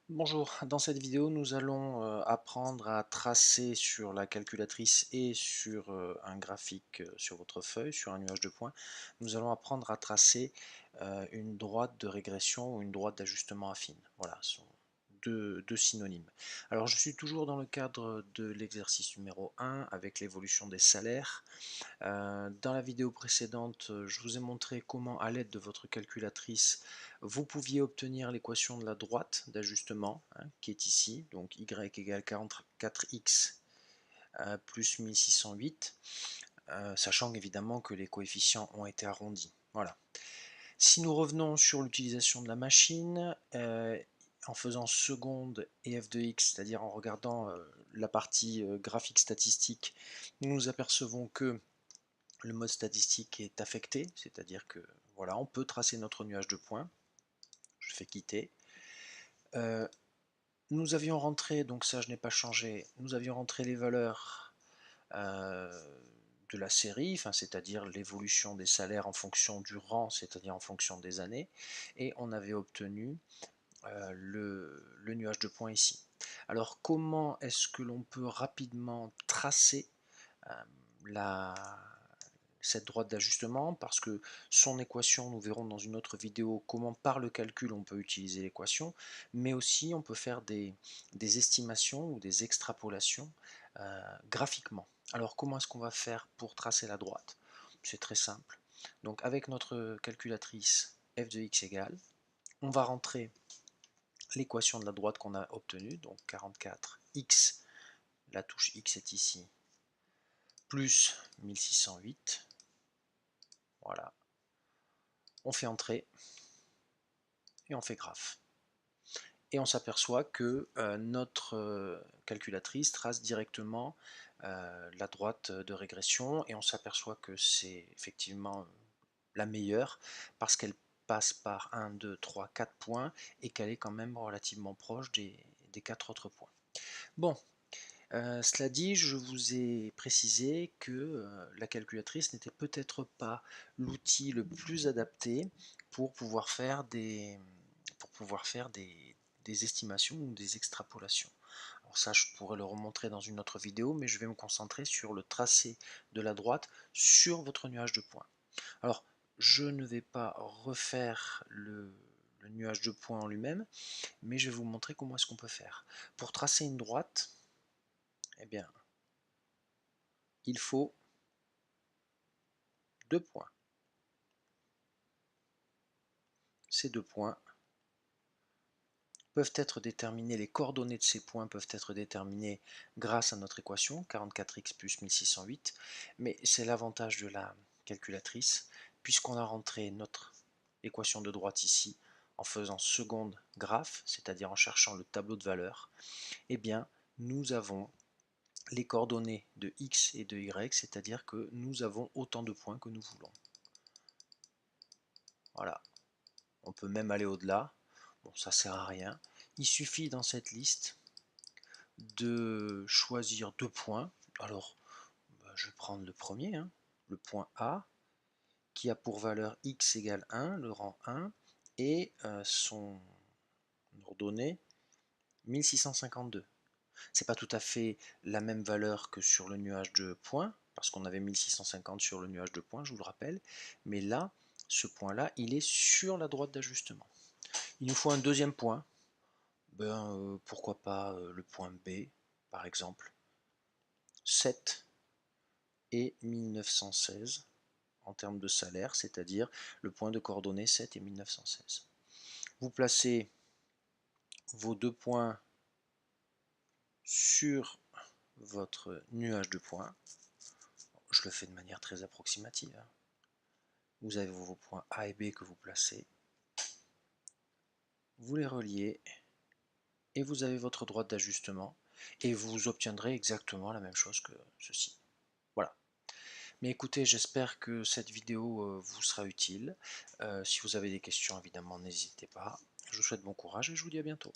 Bonjour, dans cette vidéo nous allons apprendre à tracer sur la calculatrice et sur un graphique sur votre feuille, sur un nuage de points, nous allons apprendre à tracer une droite de régression ou une droite d'ajustement affine. Voilà, ce sont deux synonymes. Alors je suis toujours dans le cadre de l'exercice numéro 1 avec l'évolution des salaires. Dans la vidéo précédente, je vous ai montré comment, à l'aide de votre calculatrice, vous pouviez obtenir l'équation de la droite d'ajustement, hein, qui est ici, donc y égale 44x plus 1608, sachant évidemment que les coefficients ont été arrondis. Voilà. Si nous revenons sur l'utilisation de la machine, en faisant seconde et f de x, c'est-à-dire en regardant la partie graphique statistique, nous nous apercevons que le mode statistique est affecté, c'est-à-dire que voilà, on peut tracer notre nuage de points. Je fais quitter. Nous avions rentré, donc ça je n'ai pas changé, nous avions rentré les valeurs de la série, enfin, c'est-à-dire l'évolution des salaires en fonction du rang, c'est-à-dire en fonction des années, et on avait obtenu le nuage de points ici. Alors comment est-ce que l'on peut rapidement tracer euh, la, cette droite d'ajustement, parce que son équation, nous verrons dans une autre vidéo comment par le calcul on peut utiliser l'équation, mais aussi on peut faire des estimations ou des extrapolations graphiquement. Alors comment est-ce qu'on va faire pour tracer la droite? C'est très simple. Donc avec notre calculatrice f de x égale, on va rentrer l'équation de la droite qu'on a obtenue, donc 44x, la touche x est ici, plus 1608, voilà, on fait entrer et on fait graphe. Et on s'aperçoit que notre calculatrice trace directement la droite de régression, et on s'aperçoit que c'est effectivement la meilleure parce qu'elle passe par 1, 2, 3, 4 points et qu'elle est quand même relativement proche des 4 autres points. Bon, cela dit, je vous ai précisé que la calculatrice n'était peut-être pas l'outil le plus adapté pour pouvoir faire des estimations ou des extrapolations. Alors ça, je pourrais le remontrer dans une autre vidéo, mais je vais me concentrer sur le tracé de la droite sur votre nuage de points. Alors, je ne vais pas refaire le nuage de points en lui-même, mais je vais vous montrer comment est-ce qu'on peut faire. Pour tracer une droite, eh bien, il faut deux points. Ces deux points peuvent être déterminés, les coordonnées de ces points peuvent être déterminées grâce à notre équation, 44x plus 1608, mais c'est l'avantage de la calculatrice, puisqu'on a rentré notre équation de droite ici, en faisant seconde graphe, c'est-à-dire en cherchant le tableau de valeurs, eh bien, nous avons les coordonnées de x et de y, c'est-à-dire que nous avons autant de points que nous voulons. Voilà. On peut même aller au-delà. Bon, ça sert à rien. Il suffit dans cette liste de choisir deux points. Alors, je vais prendre le premier, hein, le point A, qui a pour valeur x égale 1, le rang 1, et son ordonnée 1652. C'est pas tout à fait la même valeur que sur le nuage de points, parce qu'on avait 1650 sur le nuage de points, je vous le rappelle, mais là, ce point-là, il est sur la droite d'ajustement. Il nous faut un deuxième point, pourquoi pas le point B, par exemple, 7 et 1916 en termes de salaire, c'est-à-dire le point de coordonnées 7 et 1916. Vous placez vos deux points sur votre nuage de points. Je le fais de manière très approximative. Vous avez vos points A et B que vous placez, vous les reliez et vous avez votre droite d'ajustement et vous obtiendrez exactement la même chose que ceci. Voilà. Mais écoutez, j'espère que cette vidéo vous sera utile. Si vous avez des questions, évidemment, n'hésitez pas. Je vous souhaite bon courage et je vous dis à bientôt.